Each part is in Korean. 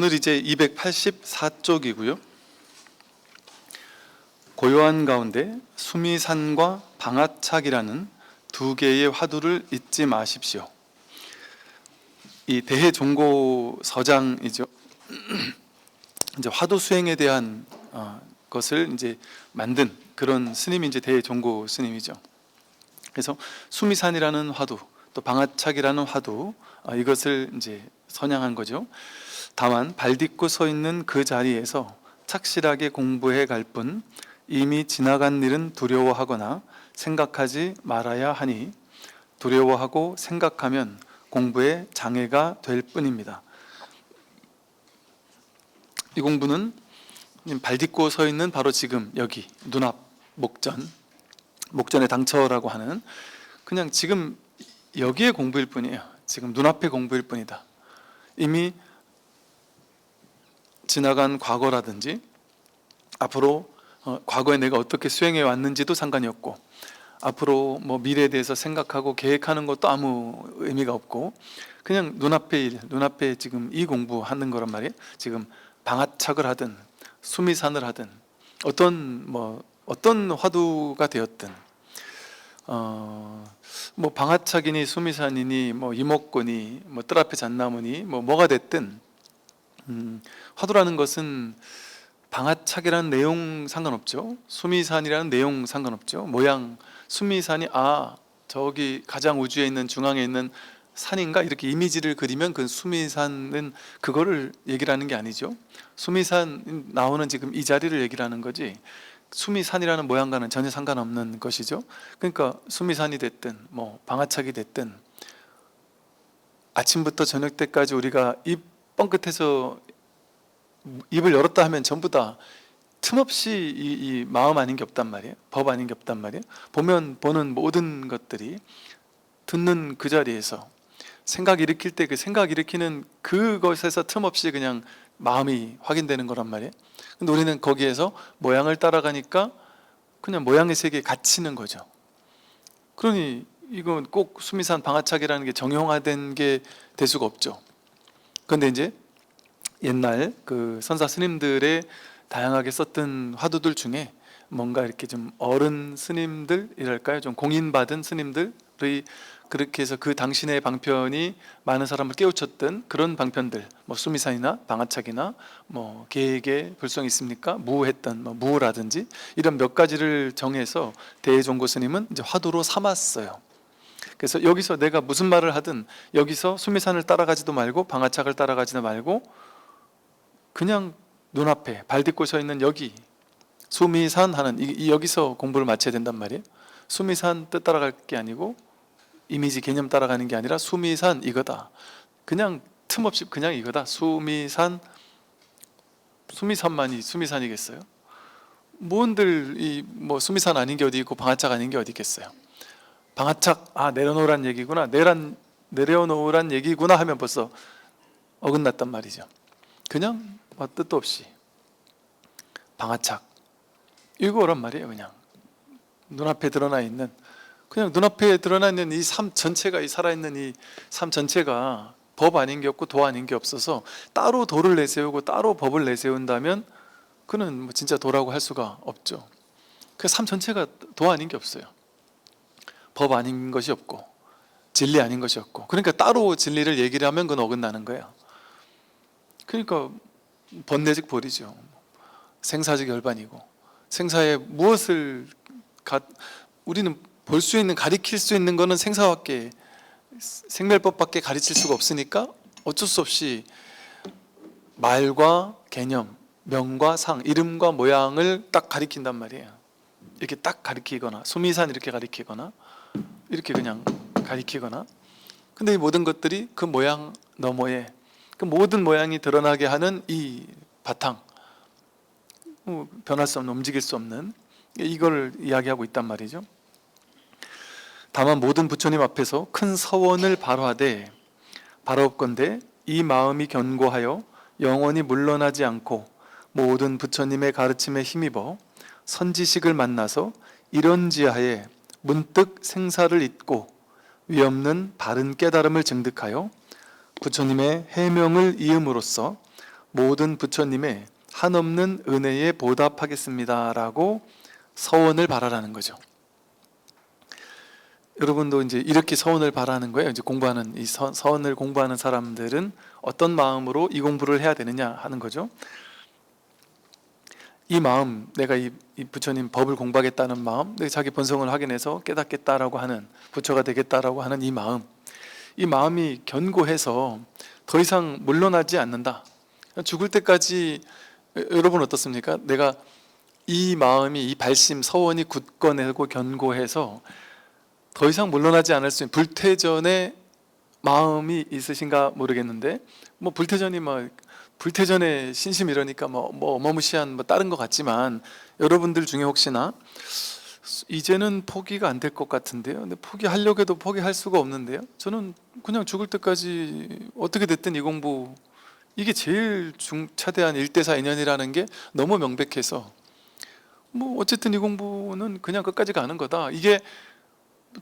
오늘 이제 284쪽이고요. 고요한 가운데 수미산과 방아착이라는 두 개의 화두를 잊지 마십시오. 이 대해종고서장이죠. 이제 화두 수행에 대한 것을 이제 만든 그런 스님이 이제 대종고 스님이죠. 그래서 수미산이라는 화두, 또 방아착이라는 화두, 이것을 이제 선양한 거죠. 다만 발 딛고 서 있는 그 자리에서 착실하게 공부해 갈 뿐 이미 지나간 일은 두려워하거나 생각하지 말아야 하니 두려워하고 생각하면 공부에 장애가 될 뿐입니다. 이 공부는 발 딛고 서 있는 바로 지금 여기 눈앞 목전의 당처라고 하는 그냥 지금 여기에 공부일 뿐이에요. 지금 눈앞의 공부일 뿐이다. 이미 지나간 과거라든지 앞으로 과거에 내가 어떻게 수행해 왔는지도 상관이 없고 앞으로 뭐 미래에 대해서 생각하고 계획하는 것도 아무 의미가 없고 그냥 눈앞의 일, 눈앞에 지금 이 공부하는 거란 말이에요. 지금 방아착을 하든 수미산을 하든 어떤 화두가 되었든 뭐 방아착이니 수미산이니 뭐 이목구니 뭐 뜰 앞에 잣나무니 뭐가 됐든 화두라는 것은 방아착이라는 내용 상관없죠. 수미산이라는 내용 상관없죠. 모양 수미산이 저기 가장 우주에 있는 중앙에 있는 산인가 이렇게 이미지를 그리면 그 수미산은 그거를 얘기를 하는 게 아니죠. 수미산 나오는 지금 이 자리를 얘기를 하는 거지 수미산이라는 모양과는 전혀 상관없는 것이죠. 그러니까 수미산이 됐든 뭐 방아착이 됐든 아침부터 저녁 때까지 우리가 입 뻥끗해서 입을 열었다 하면 전부 다 틈없이 이 마음 아닌 게 없단 말이에요. 법 아닌 게 없단 말이에요. 보는 모든 것들이 듣는 그 자리에서 생각 일으킬 때 그 생각 일으키는 그것에서 틈없이 그냥 마음이 확인되는 거란 말이에요. 근데 우리는 거기에서 모양을 따라가니까 그냥 모양의 세계에 갇히는 거죠. 그러니 이건 꼭 수미산 방아착이라는 게 정형화된 게 될 수가 없죠. 그런데 이제 옛날 그 선사 스님들의 다양하게 썼던 화두들 중에 뭔가 이렇게 좀 어른 스님들이랄까요? 좀 공인받은 스님들의 그렇게 해서 그 당신의 방편이 많은 사람을 깨우쳤던 그런 방편들, 뭐 수미산이나 방아착이나 뭐 계획에 불성이 있습니까? 무했던 무라든지 이런 몇 가지를 정해서 대종고 스님은 이제 화두로 삼았어요. 그래서 여기서 내가 무슨 말을 하든 여기서 수미산을 따라가지도 말고 방아착을 따라가지도 말고 그냥 눈앞에 발 딛고 서 있는 여기 수미산 하는 여기서 공부를 마쳐야 된단 말이에요. 수미산 뜻 따라갈 게 아니고 이미지 개념 따라가는 게 아니라 수미산 이거다. 그냥 틈없이 그냥 이거다. 수미산만이 수미산이겠어요? 뭔들 뭐 수미산 아닌 게 어디 있고 방아착 아닌 게 어디 있겠어요? 방아착 내려놓으란 얘기구나. 내려놓으란 얘기구나 하면 벌써 어긋났단 말이죠. 그냥 뜻도 없이 방아착 이거란 말이에요. 그냥 눈앞에 드러나 있는 이 삶 전체가 이 살아있는 이 삶 전체가 법 아닌 게 없고 도 아닌 게 없어서 따로 도를 내세우고 따로 법을 내세운다면 그는 뭐 진짜 도라고 할 수가 없죠. 그 삶 전체가 도 아닌 게 없어요. 법 아닌 것이 없고 진리 아닌 것이 없고 그러니까 따로 진리를 얘기를 하면 그건 어긋나는 거예요. 그러니까 번뇌직 벌이죠. 생사직 열반이고 생사에 무엇을 우리는 볼 수 있는 가리킬 수 있는 거는 생사밖에 생멸법밖에 가르칠 수가 없으니까 어쩔 수 없이 말과 개념, 명과 상, 이름과 모양을 딱 가리킨단 말이에요. 이렇게 딱 가리키거나 수미산 이렇게 가리키거나 이렇게 그냥 가리키거나 근데 이 모든 것들이 그 모양 너머에 그 모든 모양이 드러나게 하는 이 바탕 변할 수 없는 움직일 수 없는 이걸 이야기하고 있단 말이죠. 다만 모든 부처님 앞에서 큰 서원을 발화하되 바라옵건대 이 마음이 견고하여 영원히 물러나지 않고 모든 부처님의 가르침에 힘입어 선지식을 만나서 이런지하에 문득 생사를 잊고 위없는 바른 깨달음을 증득하여 부처님의 해명을 이음으로써 모든 부처님의 한없는 은혜에 보답하겠습니다라고 서원을 바라라는 거죠. 여러분도 이제 이렇게 서원을 바라는 거예요. 이제 공부하는 이 서원을 공부하는 사람들은 어떤 마음으로 이 공부를 해야 되느냐 하는 거죠. 이 마음, 내가 이 부처님 법을 공부하겠다는 마음, 내가 자기 본성을 확인해서 깨닫겠다라고 하는, 부처가 되겠다라고 하는 이 마음이 견고해서 더 이상 물러나지 않는다. 죽을 때까지. 여러분 어떻습니까? 내가 이 마음이, 이 발심, 서원이 굳건하고 견고해서 더 이상 물러나지 않을 수 있는 불태전의 마음이 있으신가 모르겠는데, 뭐 불태전의 신심 이러니까 뭐 어마무시한 다른 것 같지만, 여러분들 중에 혹시나 이제는 포기가 안 될 것 같은데요, 근데 포기하려고 해도 포기할 수가 없는데요, 저는 그냥 죽을 때까지 어떻게 됐든 이 공부, 이게 제일 차대한 1대4 인연이라는 게 너무 명백해서, 뭐 어쨌든 이 공부는 그냥 끝까지 가는 거다, 이게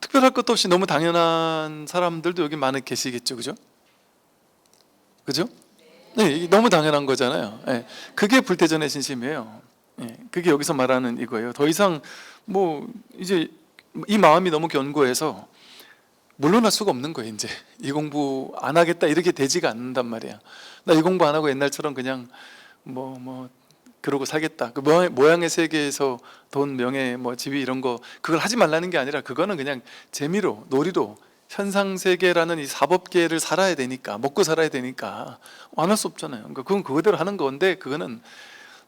특별할 것도 없이 너무 당연한 사람들도 여기 많이 계시겠죠, 그죠? 그죠? 네, 이게 너무 당연한 거잖아요. 네, 그게 불태전의 진심이에요. 네, 그게 여기서 말하는 이거예요. 더 이상 뭐 이제 이 마음이 너무 견고해서 물러날 수가 없는 거예요. 이제 이 공부 안 하겠다 이렇게 되지가 않는단 말이야. 나 이 공부 안 하고 옛날처럼 그냥 뭐 그러고 살겠다. 그 모양의 세계에서 돈, 명예, 뭐 지위 이런 거 그걸 하지 말라는 게 아니라, 그거는 그냥 재미로, 놀이로 현상 세계라는 이 사법계를 살아야 되니까, 먹고 살아야 되니까 안 할 수 없잖아요. 그러니까 그건 그거대로 하는 건데, 그거는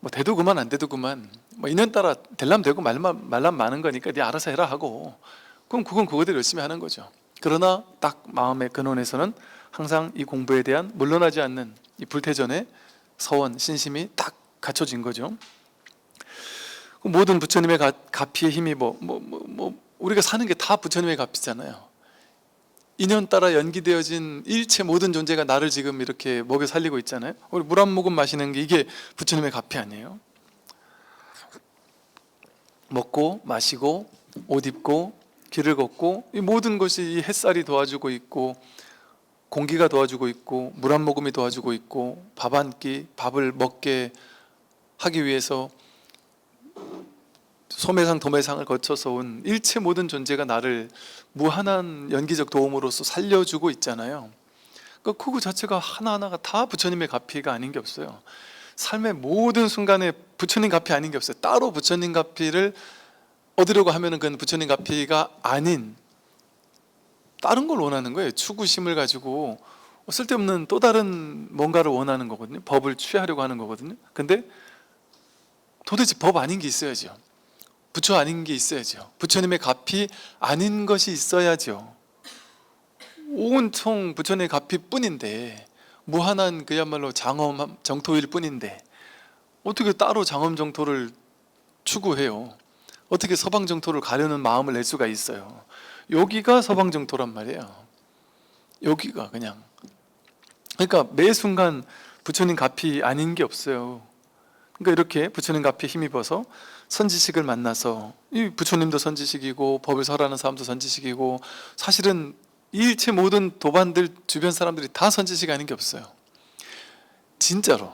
뭐 돼도 그만 안 돼도 그만, 뭐 인연 따라 될라면 되고 말라면 마는 거니까 네 알아서 해라 하고, 그럼 그건 그거대로 열심히 하는 거죠. 그러나 딱 마음의 근원에서는 항상 이 공부에 대한 물러나지 않는 이 불태전의 서원, 신심이 딱 갖춰진 거죠. 모든 부처님의 가피의 힘이 우리가 사는 게 다 부처님의 가피잖아요. 인연 따라 연기되어진 일체 모든 존재가 나를 지금 이렇게 먹여 살리고 있잖아요. 우리 물 한 모금 마시는 게 이게 부처님의 가피 아니에요? 먹고 마시고 옷 입고 길을 걷고, 이 모든 것이 이 햇살이 도와주고 있고, 공기가 도와주고 있고, 물 한 모금이 도와주고 있고, 밥 한 끼, 밥을 먹게 하기 위해서 소매상 도매상을 거쳐서 온 일체 모든 존재가 나를 무한한 연기적 도움으로서 살려주고 있잖아요. 그러니까 그거 자체가 하나하나가 다 부처님의 가피가 아닌 게 없어요. 삶의 모든 순간에 부처님 가피 아닌 게 없어요. 따로 부처님 가피를 얻으려고 하면은 그건 부처님 가피가 아닌 다른 걸 원하는 거예요. 추구심을 가지고 쓸데없는 또 다른 뭔가를 원하는 거거든요. 법을 취하려고 하는 거거든요. 근데 도대체 법 아닌 게 있어야죠. 부처 아닌 게 있어야죠. 부처님의 가피 아닌 것이 있어야죠. 온통 부처님의 가피 뿐인데, 무한한 그야말로 장엄 정토일 뿐인데 어떻게 따로 장엄 정토를 추구해요? 어떻게 서방 정토를 가려는 마음을 낼 수가 있어요? 여기가 서방 정토란 말이에요. 여기가 그냥, 그러니까 매 순간 부처님 가피 아닌 게 없어요. 그러니까 이렇게 부처님 가피에 힘입어서 선지식을 만나서, 이 부처님도 선지식이고 법을 설하는 사람도 선지식이고, 사실은 이 일체 모든 도반들 주변 사람들이 다 선지식 아닌 게 없어요. 진짜로.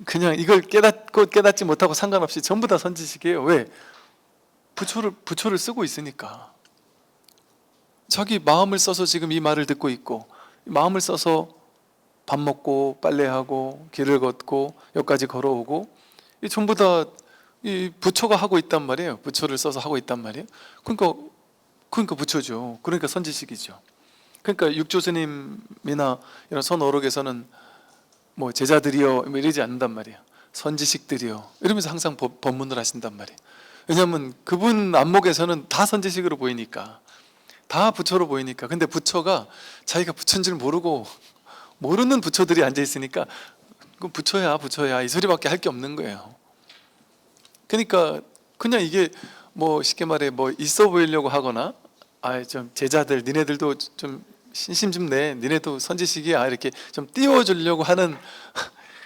그냥 이걸 깨닫고 깨닫지 못하고 상관없이 전부 다 선지식이에요. 왜? 부처를 쓰고 있으니까. 자기 마음을 써서 지금 이 말을 듣고 있고, 마음을 써서 밥 먹고 빨래하고 길을 걷고 여기까지 걸어오고, 이 전부 다 이 부처가 하고 있단 말이에요. 부처를 써서 하고 있단 말이에요. 그러니까 부처죠. 그러니까 선지식이죠. 그러니까 육조스님이나 이런 선어록에서는 뭐 제자들이여 이러지 않는단 말이에요. 선지식들이여 이러면서 항상 법문을 하신단 말이에요. 왜냐하면 그분 안목에서는 다 선지식으로 보이니까, 다 부처로 보이니까. 근데 부처가 자기가 부처인 줄 모르는 부처들이 앉아 있으니까 부처야 이 소리밖에 할 게 없는 거예요. 그러니까 그냥 이게 뭐 쉽게 말해 뭐 있어 보이려고 하거나, 좀 제자들 니네들도 좀 신심 좀 내, 니네도 선지식이야 이렇게 좀 띄워주려고 하는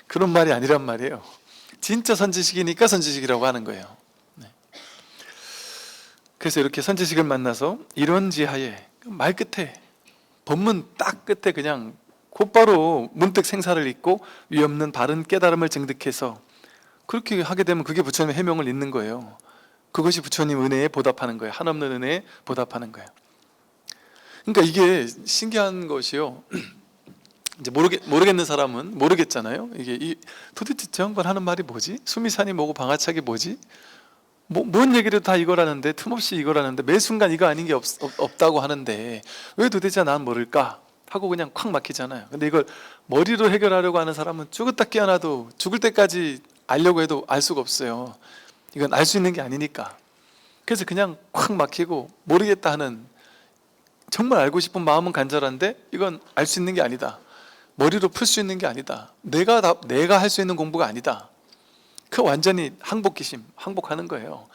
그런 말이 아니란 말이에요. 진짜 선지식이니까 선지식이라고 하는 거예요. 네. 그래서 이렇게 선지식을 만나서 이런 지하에 말 끝에, 법문 딱 끝에 그냥 곧바로 문득 생사를 잊고 위 없는 바른 깨달음을 증득해서 그렇게 하게 되면 그게 부처님의 해명을 잇는 거예요. 그것이 부처님 은혜에 보답하는 거예요. 한없는 은혜에 보답하는 거예요. 그러니까 이게 신기한 것이요. 이제 모르겠는 사람은 모르겠잖아요. 이게 도대체 저 양반 하는 말이 뭐지? 수미산이 뭐고 방아착이 뭐지? 뭔 얘기를 다 이거라는데, 틈없이 이거라는데 매 순간 이거 아닌 게 없다고 하는데 왜 도대체 난 모를까? 하고 그냥 콱 막히잖아요. 근데 이걸 머리로 해결하려고 하는 사람은 죽었다 깨어나도 죽을 때까지 알려고 해도 알 수가 없어요. 이건 알 수 있는 게 아니니까. 그래서 그냥 콱 막히고 모르겠다 하는, 정말 알고 싶은 마음은 간절한데 이건 알 수 있는 게 아니다. 머리로 풀 수 있는 게 아니다. 내가 할 수 있는 공부가 아니다. 그 완전히 항복하는 거예요.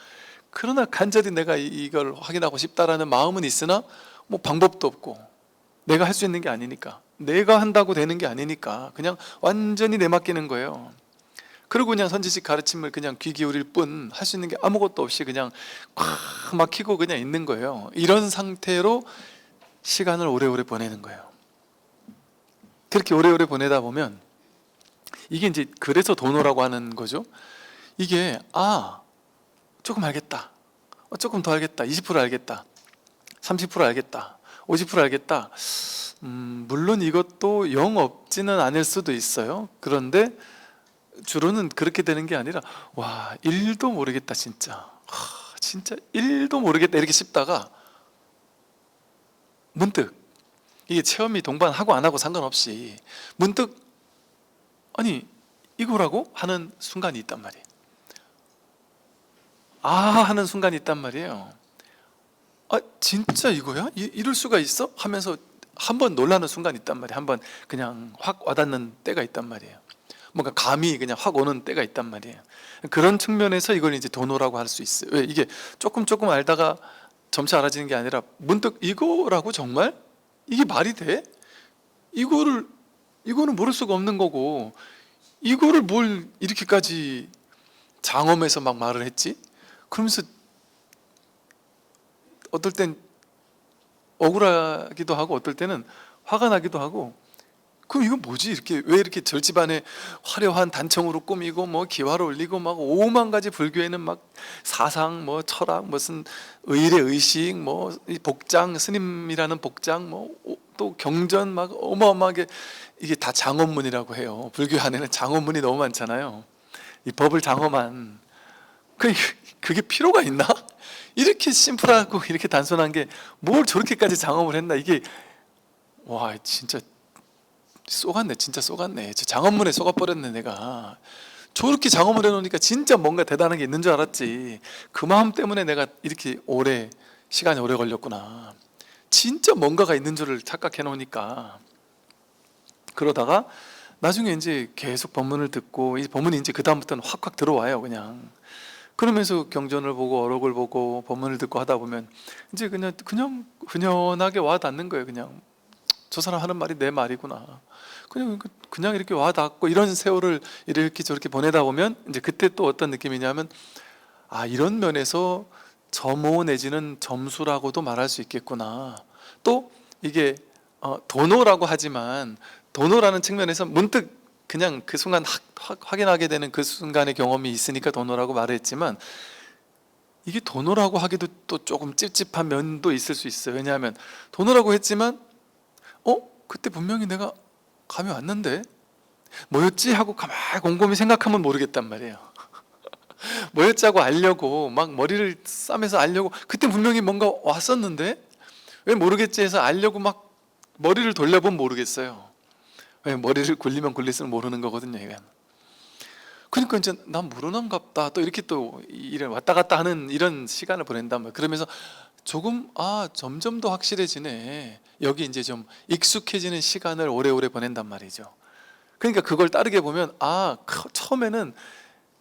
그러나 간절히 내가 이걸 확인하고 싶다라는 마음은 있으나 뭐 방법도 없고, 내가 할 수 있는 게 아니니까, 내가 한다고 되는 게 아니니까 그냥 완전히 내맡기는 거예요. 그리고 그냥 선지식 가르침을 그냥 귀 기울일 뿐 할 수 있는 게 아무것도 없이 그냥 꽉 막히고 그냥 있는 거예요. 이런 상태로 시간을 오래오래 보내는 거예요. 그렇게 오래오래 보내다 보면 이게 이제 그래서 도노라고 하는 거죠. 이게 조금 알겠다, 조금 더 알겠다, 20% 알겠다, 30% 알겠다, 50% 알겠다. 물론 이것도 영 없지는 않을 수도 있어요. 그런데 주로는 그렇게 되는 게 아니라 1도 모르겠다 진짜, 진짜 1도 모르겠다 이렇게 싶다가 문득, 이게 체험이 동반하고 안 하고 상관없이 문득 아니 이거라고 하는 순간이 있단 말이에요. 하는 순간이 있단 말이에요. 진짜 이거야? 이럴 수가 있어? 하면서 한번 놀라는 순간이 있단 말이에요. 한번 그냥 확 와닿는 때가 있단 말이에요. 뭔가 감이 그냥 확 오는 때가 있단 말이에요. 그런 측면에서 이걸 이제 도노라고 할 수 있어요. 왜? 이게 조금 알다가 점차 알아지는 게 아니라 문득 이거라고 정말? 이게 말이 돼? 이거는 모를 수가 없는 거고, 이거를 뭘 이렇게까지 장엄해서 막 말을 했지? 그러면서 어떨 땐 억울하기도 하고 어떨 때는 화가 나기도 하고, 그럼 이건 뭐지? 왜 이렇게 절집안에 화려한 단청으로 꾸미고 뭐 기와를 올리고 막 5만 가지, 불교에는 막 사상, 뭐 철학, 무슨 의례, 의식, 뭐 복장, 스님이라는 복장, 뭐 또 경전 막 어마어마하게, 이게 다 장엄문이라고 해요. 불교 안에는 장엄문이 너무 많잖아요. 이 법을 장엄한, 그게 필요가 있나? 이렇게 심플하고 이렇게 단순한 게 뭘 저렇게까지 장엄을 했나? 이게 진짜 쏘갔네. 진짜 쏘갔네. 저 장엄문에 쏘가버렸네 내가. 저렇게 장엄을 해놓으니까 진짜 뭔가 대단한 게 있는 줄 알았지. 그 마음 때문에 내가 이렇게 시간이 오래 걸렸구나. 진짜 뭔가가 있는 줄을 착각해 놓으니까. 그러다가 나중에 이제 계속 법문을 듣고, 이 법문이 이제 그 다음부터는 확 들어와요 그냥. 그러면서 경전을 보고 어록을 보고 법문을 듣고 하다 보면 이제 그냥 흔연하게 와 닿는 거예요. 그냥 저 사람 하는 말이 내 말이구나. 그냥 이렇게 와 닿고, 이런 세월을 이렇게 저렇게 보내다 보면 이제 그때 또 어떤 느낌이냐면, 이런 면에서 점오 내지는 점수라고도 말할 수 있겠구나. 또 이게 도노라고 하지만, 도노라는 측면에서 문득 그냥 그 순간 확인하게 되는 그 순간의 경험이 있으니까 도노라고 말했지만, 이게 도노라고 하기도 또 조금 찝찝한 면도 있을 수 있어요. 왜냐하면 도노라고 했지만 그때 분명히 내가 감이 왔는데 뭐였지? 하고 가만히 곰곰이 생각하면 모르겠단 말이에요. 뭐였지 하고 알려고 막 머리를 싸매서 알려고, 그때 분명히 뭔가 왔었는데 왜 모르겠지 해서 알려고 막 머리를 돌려보면 모르겠어요. 왜? 머리를 굴리면 굴릴수록 모르는 거거든요 이건. 그러니까 이제 난 모르는갑다, 또 이렇게 또 이런 왔다 갔다 하는 이런 시간을 보낸단 말이에요. 그러면서 조금 점점 더 확실해지네. 여기 이제 좀 익숙해지는 시간을 오래오래 보낸단 말이죠. 그러니까 그걸 따르게 보면 처음에는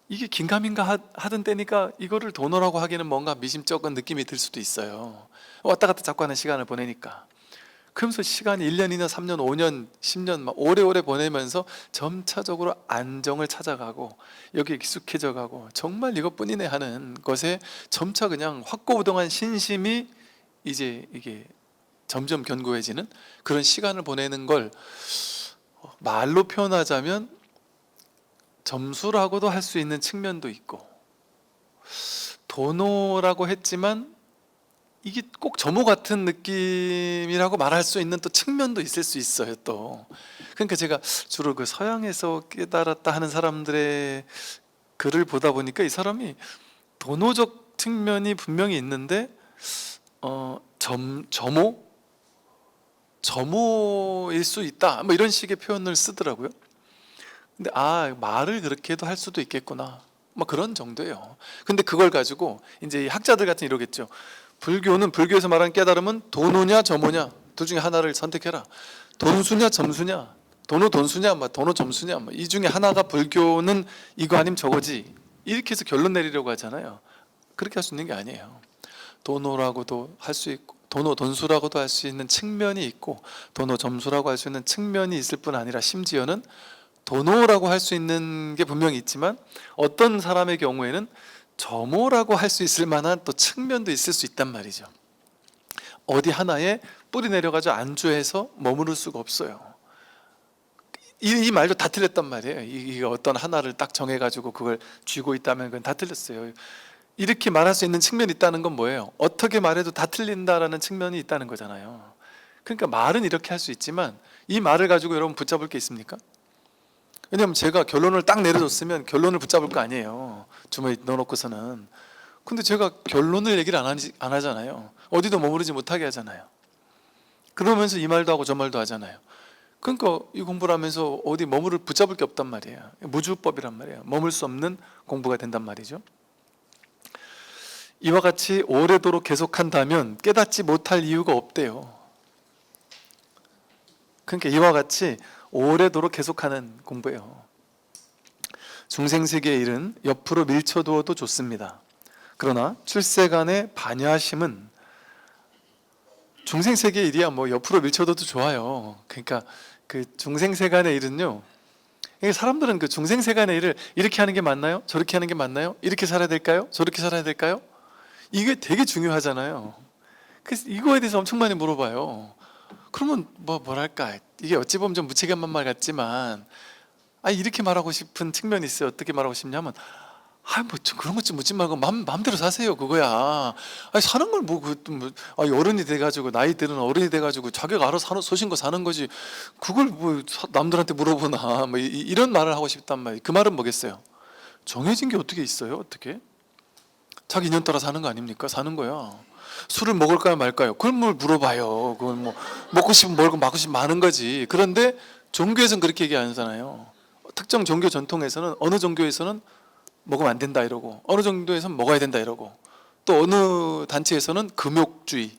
이게 긴가민가 하던 때니까 이거를 도노라고 하기는 뭔가 미심쩍은 느낌이 들 수도 있어요. 왔다 갔다 자꾸 하는 시간을 보내니까. 그러면서 시간이 1년, 2년, 3년, 5년, 10년 막 오래오래 보내면서 점차적으로 안정을 찾아가고 여기 익숙해져 가고, 정말 이것뿐이네 하는 것에 점차 그냥 확고부동한 신심이 이제 이게 점점 견고해지는 그런 시간을 보내는 걸 말로 표현하자면 점수라고도 할 수 있는 측면도 있고, 도노라고 했지만 이게 꼭 점호 같은 느낌이라고 말할 수 있는 또 측면도 있을 수 있어요. 또 그러니까 제가 주로 그 서양에서 깨달았다 하는 사람들의 글을 보다 보니까 이 사람이 도노적 측면이 분명히 있는데 점호일 수 있다 뭐 이런 식의 표현을 쓰더라고요. 근데 말을 그렇게도 할 수도 있겠구나 뭐 그런 정도예요. 근데 그걸 가지고 이제 학자들 같은 이러겠죠. 불교는, 불교에서 말하는 깨달음은 도노냐 점호냐 둘 중에 하나를 선택해라. 돈수냐 점수냐, 도노 돈수냐 도노 점수냐 이 중에 하나가 불교는 이거 아니면 저거지, 이렇게 해서 결론 내리려고 하잖아요. 그렇게 할 수 있는 게 아니에요. 도노라고도 할 수 있고 도노 돈수라고도 할 수 있는 측면이 있고 도노 점수라고 할 수 있는 측면이 있을 뿐 아니라 심지어는 도노라고 할 수 있는 게 분명히 있지만 어떤 사람의 경우에는 점호라고 할 수 있을 만한 또 측면도 있을 수 있단 말이죠. 어디 하나에 뿌리 내려가지고 안주해서 머무를 수가 없어요. 이 말도 다 틀렸단 말이에요. 이게 어떤 하나를 딱 정해가지고 그걸 쥐고 있다면 그건 다 틀렸어요. 이렇게 말할 수 있는 측면이 있다는 건 뭐예요? 어떻게 말해도 다 틀린다라는 측면이 있다는 거잖아요. 그러니까 말은 이렇게 할 수 있지만 이 말을 가지고 여러분 붙잡을 게 있습니까? 왜냐하면 제가 결론을 딱 내려줬으면 결론을 붙잡을 거 아니에요. 주머니에 넣어놓고서는. 근데 제가 결론을 얘기를 안 하잖아요. 어디도 머무르지 못하게 하잖아요. 그러면서 이 말도 하고 저 말도 하잖아요. 그러니까 이 공부를 하면서 어디 머무를 붙잡을 게 없단 말이에요. 무주법이란 말이에요. 머물 수 없는 공부가 된단 말이죠. 이와 같이 오래도록 계속한다면 깨닫지 못할 이유가 없대요. 그러니까 이와 같이 오래도록 계속하는 공부예요. 중생세계의 일은 옆으로 밀쳐두어도 좋습니다. 그러나 출세간의 반야심은 중생세계의 일이야 뭐 옆으로 밀쳐둬도 좋아요. 그러니까 그 중생세간의 일은요, 사람들은 그 중생세간의 일을 이렇게 하는 게 맞나요? 저렇게 하는 게 맞나요? 이렇게 살아야 될까요? 저렇게 살아야 될까요? 이게 되게 중요하잖아요. 그래서 이거에 대해서 엄청 많이 물어봐요. 그러면 뭐랄까, 이게 어찌 보면 좀 무책임한 말 같지만 이렇게 말하고 싶은 측면이 있어요. 어떻게 말하고 싶냐면 좀 그런 것 좀 묻지 말고 마음대로 사세요 그거야. 사는 걸 어른이 돼가지고 나이 드는 어른이 돼가지고 자기가 알아서 소신거 사는 거지 그걸 남들한테 물어보나 이런 말을 하고 싶단 말이에요. 그 말은 뭐겠어요? 정해진 게 어떻게 있어요? 어떻게? 자기 인연 따라 사는 거 아닙니까? 사는 거야. 술을 먹을까요 말까요? 그걸 뭘 물어봐요. 그건 뭐 먹고 싶으면 먹고 마고 싶으면 마는 거지. 그런데 종교에서는 그렇게 얘기 안 하잖아요. 특정 종교 전통에서는 어느 종교에서는 먹으면 안 된다 이러고 어느 정도에서는 먹어야 된다 이러고 또 어느 단체에서는 금욕주의,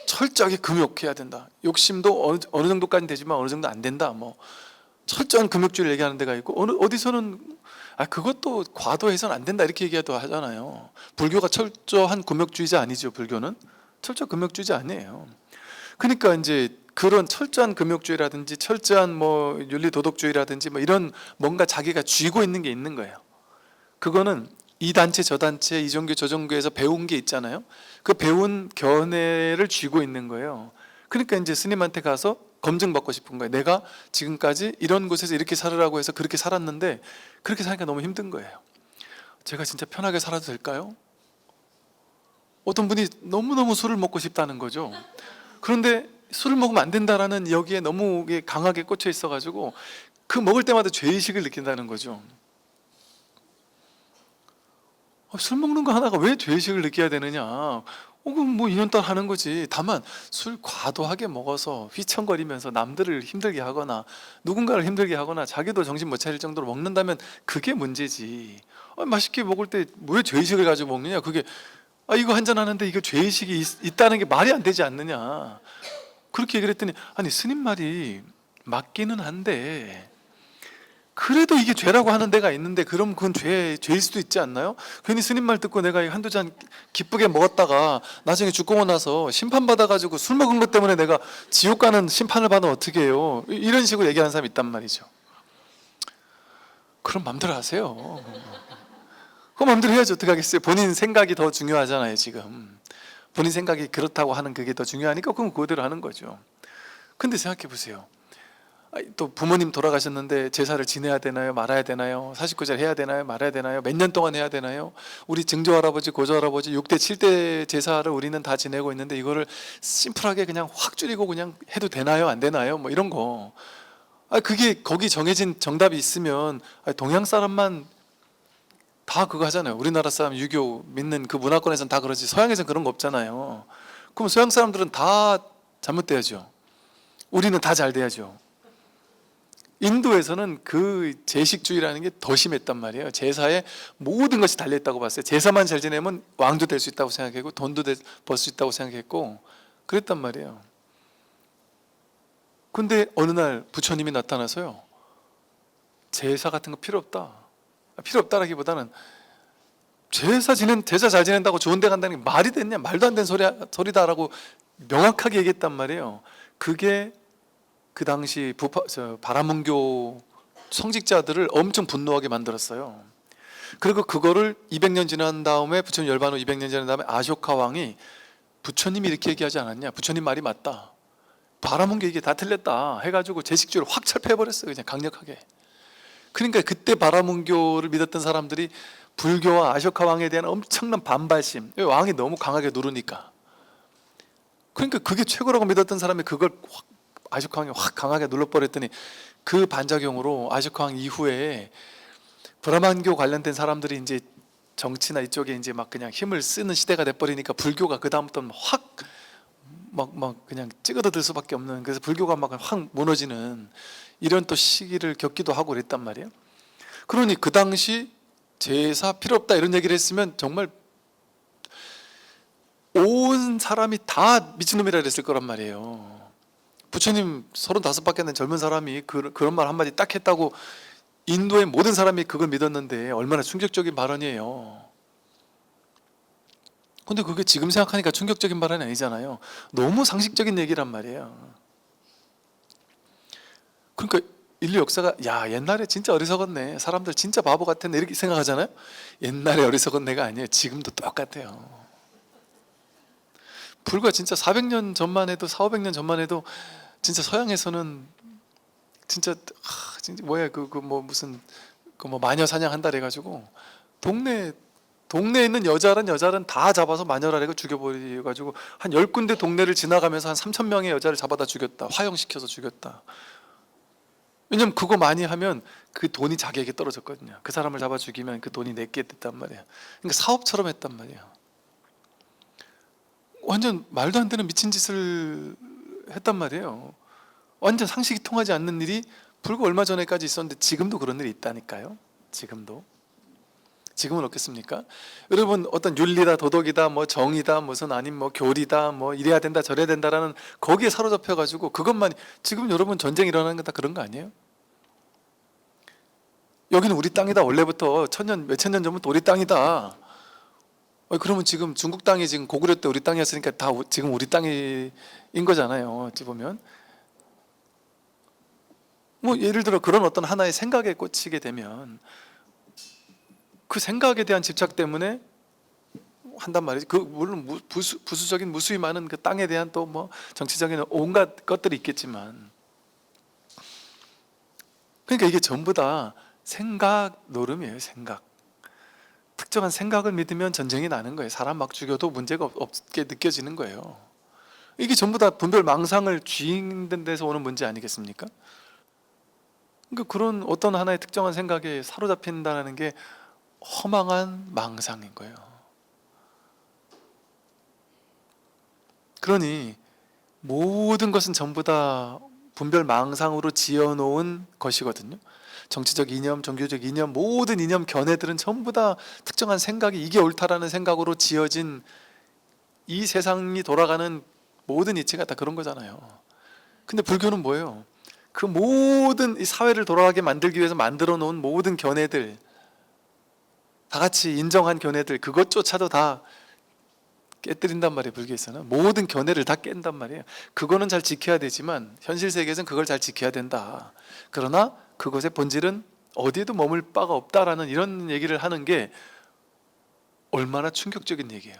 철저하게 금욕해야 된다. 욕심도 어느 정도까지 되지만 어느 정도 안 된다. 철저한 금욕주의를 얘기하는 데가 있고 어디서는 그것도 과도해서는 안 된다 이렇게 얘기도 하잖아요. 불교가 철저한 금욕주의자 아니죠. 불교는 철저 금욕주의자 아니에요. 그러니까 이제 그런 철저한 금욕주의라든지 철저한 윤리도덕주의라든지 이런 뭔가 자기가 쥐고 있는 게 있는 거예요. 그거는 이 단체 저 단체 이 종교 저 종교에서 배운 게 있잖아요. 그 배운 견해를 쥐고 있는 거예요. 그러니까 이제 스님한테 가서 검증받고 싶은 거예요. 내가 지금까지 이런 곳에서 이렇게 살으라고 해서 그렇게 살았는데 그렇게 사니까 너무 힘든 거예요. 제가 진짜 편하게 살아도 될까요? 어떤 분이 너무너무 술을 먹고 싶다는 거죠. 그런데 술을 먹으면 안 된다라는 여기에 너무 강하게 꽂혀 있어가지고 그 먹을 때마다 죄의식을 느낀다는 거죠. 술 먹는 거 하나가 왜 죄의식을 느껴야 되느냐? 그럼 인연따라 하는 거지. 다만 술 과도하게 먹어서 휘청거리면서 남들을 힘들게 하거나 누군가를 힘들게 하거나 자기도 정신 못 차릴 정도로 먹는다면 그게 문제지. 맛있게 먹을 때 왜 죄의식을 가지고 먹느냐? 그게 이거 한잔 하는데 이거 죄의식이 있다는 게 말이 안 되지 않느냐? 그렇게 얘기를 했더니 스님 말이 맞기는 한데 그래도 이게 죄라고 하는 데가 있는데 그럼 그건 죄일 수도 있지 않나요? 괜히 스님 말 듣고 내가 한두 잔 기쁘게 먹었다가 나중에 죽고 나서 심판받아가지고 술 먹은 것 때문에 내가 지옥 가는 심판을 받으면 어떻게 해요? 이런 식으로 얘기하는 사람이 있단 말이죠. 그럼 마음대로 하세요. 그럼 마음대로 해야지 어떻게 하겠어요? 본인 생각이 더 중요하잖아요. 지금 본인 생각이 그렇다고 하는 그게 더 중요하니까 그럼 그대로 하는 거죠. 근데 생각해 보세요. 또 부모님 돌아가셨는데 제사를 지내야 되나요? 말아야 되나요? 49절 해야 되나요? 말아야 되나요? 몇 년 동안 해야 되나요? 우리 증조할아버지, 고조할아버지 6대, 7대 제사를 우리는 다 지내고 있는데 이거를 심플하게 그냥 확 줄이고 그냥 해도 되나요? 안 되나요? 뭐 이런 거. 그게 거기 정해진 정답이 있으면 동양 사람만 다 그거 하잖아요. 우리나라 사람 유교 믿는 그 문화권에서는 다 그러지. 서양에서는 그런 거 없잖아요. 그럼 서양 사람들은 다 잘못돼야죠. 우리는 다 잘 돼야죠. 인도에서는 그 제식주의라는 게 더 심했단 말이에요. 제사에 모든 것이 달려있다고 봤어요. 제사만 잘 지내면 왕도 될 수 있다고 생각했고 돈도 벌 수 있다고 생각했고 그랬단 말이에요. 근데 어느 날 부처님이 나타나서요, 제사 같은 거 필요 없다. 필요 없다라기보다는 제사 잘 지낸다고 좋은 데 간다는 게 말이 됐냐? 말도 안 되는 소리다라고 명확하게 얘기했단 말이에요. 그게 그 당시 바라문교 성직자들을 엄청 분노하게 만들었어요. 그리고 그거를 200년 지난 다음에, 부처님 열반 후 200년 지난 다음에 아쇼카 왕이 부처님이 이렇게 얘기하지 않았냐? 부처님 말이 맞다. 바라문교 이게 다 틀렸다 해가지고 제식주의를 확 철폐해버렸어요. 그냥 강력하게. 그러니까 그때 바라문교를 믿었던 사람들이 불교와 아쇼카 왕에 대한 엄청난 반발심, 왕이 너무 강하게 누르니까. 그러니까 그게 최고라고 믿었던 사람이 그걸 아쇼카 왕이 확 강하게 눌러버렸더니 그 반작용으로 아쇼카 왕 이후에 브라만교 관련된 사람들이 이제 정치나 이쪽에 이제 막 그냥 힘을 쓰는 시대가 돼버리니까 불교가 그 다음부터는 확 그냥 찌그러들 수밖에 없는, 그래서 불교가 막 확 무너지는 이런 또 시기를 겪기도 하고 그랬단 말이에요. 그러니 그 당시 제사 필요 없다 이런 얘기를 했으면 정말 온 사람이 다 미친놈이라 그랬을 거란 말이에요. 부처님 35밖에 안 된 젊은 사람이 그런 말 한마디 딱 했다고 인도의 모든 사람이 그걸 믿었는데 얼마나 충격적인 발언이에요. 근데 그게 지금 생각하니까 충격적인 발언이 아니잖아요. 너무 상식적인 얘기란 말이에요. 그러니까 인류 역사가, 야 옛날에 진짜 어리석었네, 사람들 진짜 바보 같았네 이렇게 생각하잖아요. 옛날에 어리석은 내가 아니에요. 지금도 똑같아요. 불과 진짜 400년 전만 해도, 400~500년 전만 해도 진짜 서양에서는 진짜 뭐야 무슨 마녀 사냥한다 그래가지고 동네에 있는 여자는 다 잡아서 마녀라고 죽여버려가지고 한 10군데 동네를 지나가면서 한 3,000명의 여자를 잡아다 죽였다. 화형시켜서 죽였다. 왜냐면 그거 많이 하면 그 돈이 자기에게 떨어졌거든요. 그 사람을 잡아 죽이면 그 돈이 내게 됐단 말이에요. 그러니까 사업처럼 했단 말이에요. 완전 말도 안 되는 미친 짓을 했단 말이에요. 완전 상식이 통하지 않는 일이 불과 얼마 전에까지 있었는데 지금도 그런 일이 있다니까요. 지금은 없겠습니까? 여러분, 어떤 윤리다, 도덕이다, 뭐 정의다, 무슨 아님 뭐 교리다, 뭐 이래야 된다, 저래야 된다라는 거기에 사로잡혀가지고 그것만, 지금 여러분 전쟁 일어나는 거 다 그런 거 아니에요? 여기는 우리 땅이다. 원래부터 몇천 년 전부터 우리 땅이다. 그러면 지금 중국 땅이 지금 고구려 때 우리 땅이었으니까 다 지금 우리 땅인 거잖아요. 어찌 보면. 뭐 예를 들어 그런 어떤 하나의 생각에 꽂히게 되면 그 생각에 대한 집착 때문에 한단 말이지. 그 물론 부수적인 무수히 많은 그 땅에 대한 또 뭐 정치적인 온갖 것들이 있겠지만, 그러니까 이게 전부 다 생각 노름이에요. 생각. 특정한 생각을 믿으면 전쟁이 나는 거예요. 사람 막 죽여도 문제가 없게 느껴지는 거예요. 이게 전부 다 분별 망상을 쥐는 데서 오는 문제 아니겠습니까? 그러니까 그런 어떤 하나의 특정한 생각에 사로잡힌다는 게 허망한 망상인 거예요. 그러니 모든 것은 전부 다 분별 망상으로 지어놓은 것이거든요. 정치적 이념, 종교적 이념, 모든 이념 견해들은 전부 다 특정한 생각이 이게 옳다라는 생각으로 지어진, 이 세상이 돌아가는 모든 이치가 다 그런 거잖아요. 근데 불교는 뭐예요? 그 모든 이 사회를 돌아가게 만들기 위해서 만들어 놓은 모든 견해들, 다 같이 인정한 견해들, 그것조차도 다 깨뜨린단 말이에요. 불교에서는 모든 견해를 다 깬단 말이에요. 그거는 잘 지켜야 되지만 현실 세계에서는 그걸 잘 지켜야 된다. 그러나 그것의 본질은 어디에도 머물 바가 없다라는 이런 얘기를 하는 게 얼마나 충격적인 얘기예요.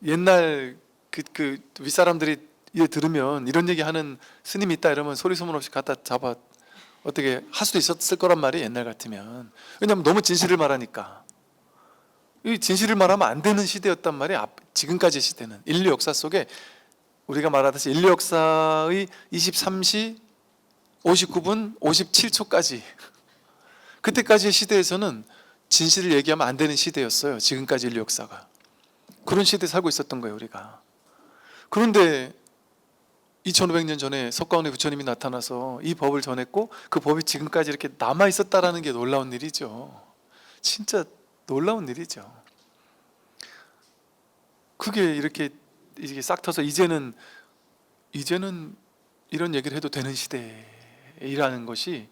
옛날 그 윗사람들이 얘 들으면 이런 얘기 하는 스님이 있다 이러면 소리 소문 없이 갖다 잡아 어떻게 할 수도 있었을 거란 말이에요, 옛날 같으면. 왜냐하면 너무 진실을 말하니까. 이 진실을 말하면 안 되는 시대였단 말이에요. 지금까지의 시대는 인류 역사 속에 우리가 말하듯이 인류 역사의 23시 59분 57초까지 그때까지의 시대에서는 진실을 얘기하면 안 되는 시대였어요. 지금까지 인류 역사가. 그런 시대에 살고 있었던 거예요, 우리가. 그런데 2500년 전에 석가모니 부처님이 나타나서 이 법을 전했고 그 법이 지금까지 이렇게 남아 있었다라는 게 놀라운 일이죠. 진짜 놀라운 일이죠. 그게 이렇게 이게 싹 터서 이제는 이런 얘기를 해도 되는 시대라는 것이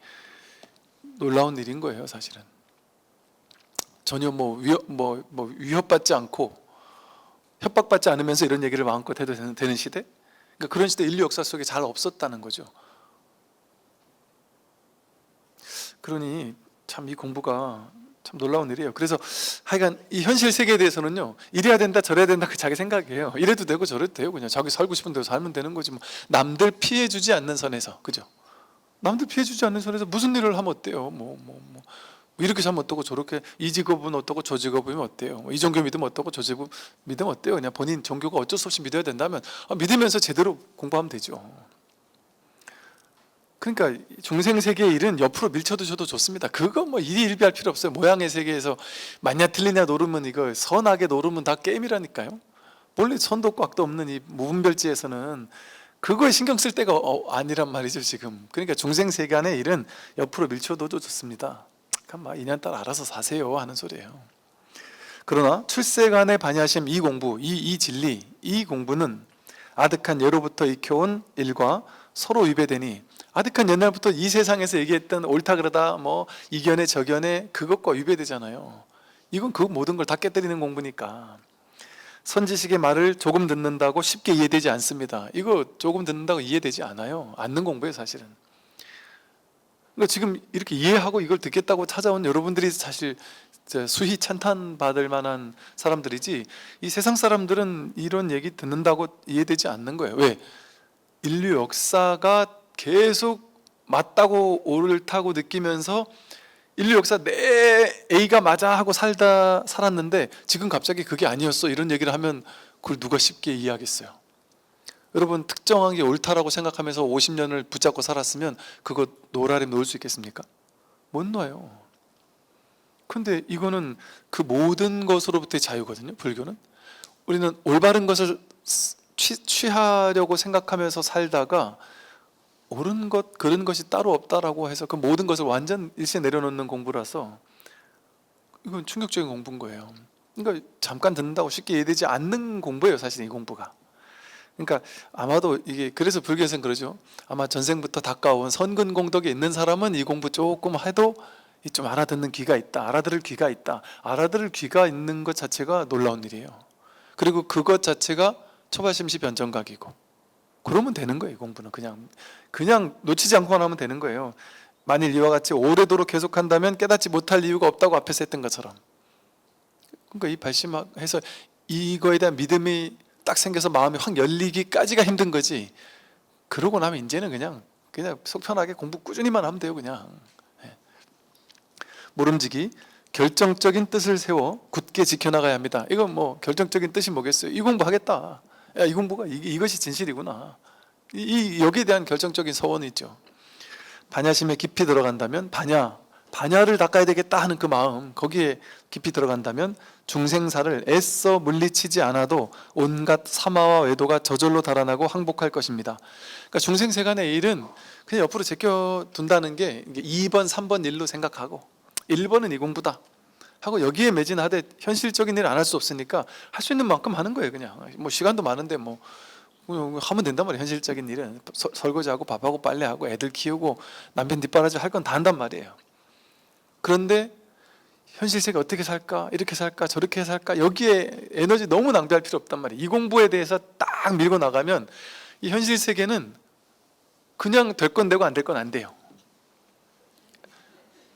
놀라운 일인 거예요, 사실은. 전혀 위협받지 않고 협박받지 않으면서 이런 얘기를 마음껏 해도 되는 시대? 그러니까 그런 시대 인류 역사 속에 잘 없었다는 거죠. 그러니 참 이 공부가 참 놀라운 일이에요. 그래서 하여간 이 현실 세계에 대해서는요, 이래야 된다 저래야 된다 그 자기 생각이에요. 이래도 되고 저래도 돼요. 그냥 자기 살고 싶은 대로 살면 되는 거지 뭐. 남들 피해주지 않는 선에서, 그죠? 남들 피해주지 않는 선에서 무슨 일을 하면 어때요? 이렇게 살면 어떠고 저렇게 이 직업은 어떠고 저 직업이면 어때요? 이 종교 믿으면 어떠고 저 직업 믿으면 어때요? 그냥 본인 종교가 어쩔 수 없이 믿어야 된다면 믿으면서 제대로 공부하면 되죠. 그러니까 중생 세계의 일은 옆으로 밀쳐두셔도 좋습니다. 그거 뭐 일희일비할 필요 없어요. 모양의 세계에서 맞냐 틀리냐 노르면 이거 선하게 노르면 다 게임이라니까요. 원래 선도 꽉도 없는 이 무분별지에서는 그거에 신경 쓸 때가 아니란 말이죠 지금. 그러니까 중생 세간의 일은 옆으로 밀쳐둬도 좋습니다. 그러니까 인연따라 알아서 사세요 하는 소리예요. 그러나 출세간의 반야심 이 공부, 이 진리, 이 공부는 아득한 예로부터 익혀온 일과 서로 위배되니, 아득한 옛날부터 이 세상에서 얘기했던 옳다 그러다 뭐 이견에 저견에 그것과 위배되잖아요. 이건 그 모든 걸 다 깨뜨리는 공부니까. 선지식의 말을 조금 듣는다고 쉽게 이해되지 않습니다. 이거 조금 듣는다고 이해되지 않아요. 않는 공부예요 사실은. 그러니까 지금 이렇게 이해하고 이걸 듣겠다고 찾아온 여러분들이 사실 수희 찬탄받을 만한 사람들이지, 이 세상 사람들은 이런 얘기 듣는다고 이해되지 않는 거예요. 왜? 인류 역사가 계속 맞다고 옳다고 느끼면서 인류 역사 내 A가 맞아 하고 살았는데 지금 갑자기 그게 아니었어 이런 얘기를 하면 그걸 누가 쉽게 이해하겠어요? 여러분 특정한 게 옳다라고 생각하면서 50년을 붙잡고 살았으면 그거 노라림 놓을 수 있겠습니까? 못 놔요. 근데 이거는 그 모든 것으로부터의 자유거든요. 불교는. 우리는 올바른 것을 취하려고 생각하면서 살다가 옳은 것, 그런 것이 따로 없다라고 해서 그 모든 것을 완전 일시에 내려놓는 공부라서 이건 충격적인 공부인 거예요. 그러니까 잠깐 듣는다고 쉽게 이해되지 않는 공부예요 사실 이 공부가. 그러니까 아마도 이게 그래서 불교에서는 그러죠. 아마 전생부터 닦아온 선근공덕이 있는 사람은 이 공부 조금 해도 좀 알아듣는 귀가 있다, 알아들을 귀가 있다. 알아들을 귀가 있는 것 자체가 놀라운 일이에요. 그리고 그것 자체가 초발심시 변정각이고, 그러면 되는 거예요. 이 공부는 그냥 놓치지 않고만 하면 되는 거예요. 만일 이와 같이 오래도록 계속한다면 깨닫지 못할 이유가 없다고 앞에서 했던 것처럼. 그러니까 이 발심해서 이거에 대한 믿음이 딱 생겨서 마음이 확 열리기까지가 힘든 거지. 그러고 나면 이제는 그냥 속 편하게 공부 꾸준히만 하면 돼요. 그냥. 모름지기 결정적인 뜻을 세워 굳게 지켜나가야 합니다. 이건 뭐 결정적인 뜻이 뭐겠어요? 이 공부하겠다. 야, 이 공부가 이것이 진실이구나. 여기에 대한 결정적인 서원이 있죠. 반야심에 깊이 들어간다면 반야를 닦아야 되겠다 하는 그 마음, 거기에 깊이 들어간다면 중생사를 애써 물리치지 않아도 온갖 사마와 외도가 저절로 달아나고 항복할 것입니다. 그러니까 중생세간의 일은 그냥 옆으로 제껴둔다는 게 2번, 3번 일로 생각하고 1번은 이 공부다 하고 여기에 매진하되 현실적인 일 안 할 수 없으니까 할 수 있는 만큼 하는 거예요. 그냥 뭐 시간도 많은데 뭐 하면 된단 말이에요. 현실적인 일은 설거지하고 밥하고 빨래하고 애들 키우고 남편 뒷바라지 할 건 다 한단 말이에요. 그런데 현실 세계 어떻게 살까? 이렇게 살까? 저렇게 살까? 여기에 에너지 너무 낭비할 필요 없단 말이에요. 이 공부에 대해서 딱 밀고 나가면 이 현실 세계는 그냥 될 건 되고 안 될 건 안 돼요.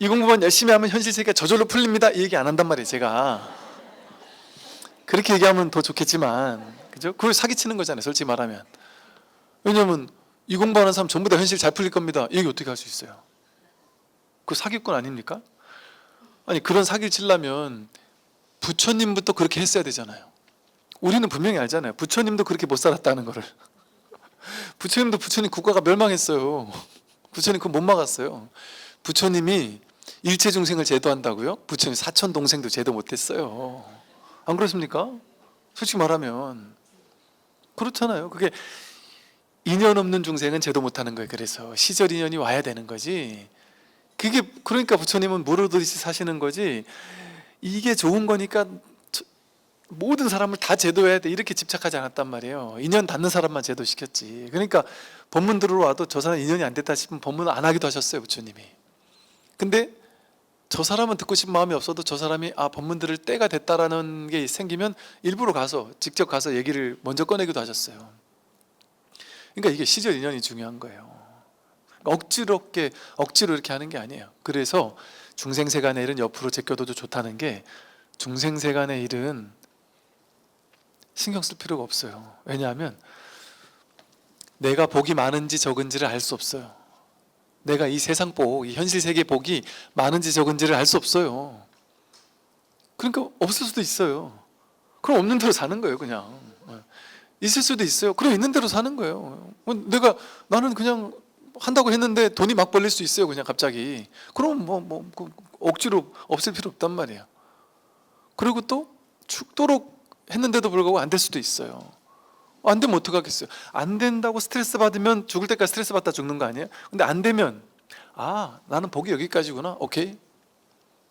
이 공부만 열심히 하면 현실 세계가 저절로 풀립니다. 이 얘기 안 한단 말이에요. 제가 그렇게 얘기하면 더 좋겠지만, 그죠? 그걸 사기치는 거잖아요. 솔직히 말하면. 왜냐하면 이 공부하는 사람 전부 다 현실 잘 풀릴 겁니다. 얘기 어떻게 할 수 있어요? 그 사기꾼 아닙니까? 아니 그런 사기를 치려면 부처님부터 그렇게 했어야 되잖아요. 우리는 분명히 알잖아요. 부처님도 그렇게 못 살았다는 거를. 부처님 국가가 멸망했어요. 부처님 그거 못 막았어요. 부처님이 일체 중생을 제도한다고요? 부처님 사천 동생도 제도 못했어요. 안 그렇습니까? 솔직히 말하면 그렇잖아요. 그게 인연 없는 중생은 제도 못하는 거예요. 그래서 시절 인연이 와야 되는 거지. 그게 그러니까 부처님은 무르듯이 사시는 거지. 이게 좋은 거니까 모든 사람을 다 제도해야 돼 이렇게 집착하지 않았단 말이에요. 인연 닿는 사람만 제도시켰지. 그러니까 법문 들어와도 저 사람 인연이 안 됐다 싶으면 법문 안 하기도 하셨어요, 부처님이. 근데 저 사람은 듣고 싶은 마음이 없어도 저 사람이 법문 들을 때가 됐다라는 게 생기면 일부러 가서 직접 가서 얘기를 먼저 꺼내기도 하셨어요. 그러니까 이게 시절 인연이 중요한 거예요. 억지로 이렇게 하는 게 아니에요. 그래서 중생세간의 일은 옆으로 제껴둬도 좋다는 게, 중생세간의 일은 신경 쓸 필요가 없어요. 왜냐하면 내가 복이 많은지 적은지를 알 수 없어요. 내가 이 세상 복, 이 현실 세계 복이 많은지 적은지를 알 수 없어요. 그러니까 없을 수도 있어요. 그럼 없는 대로 사는 거예요, 그냥. 있을 수도 있어요. 그럼 있는 대로 사는 거예요. 나는 그냥 한다고 했는데 돈이 막 벌릴 수 있어요, 그냥 갑자기. 그럼 억지로 없을 필요 없단 말이에요. 그리고 또 죽도록 했는데도 불구하고 안 될 수도 있어요. 안 되면 어떡하겠어요? 안 된다고 스트레스 받으면 죽을 때까지 스트레스 받다 죽는 거 아니에요? 근데 안 되면 나는 복이 여기까지구나, 오케이.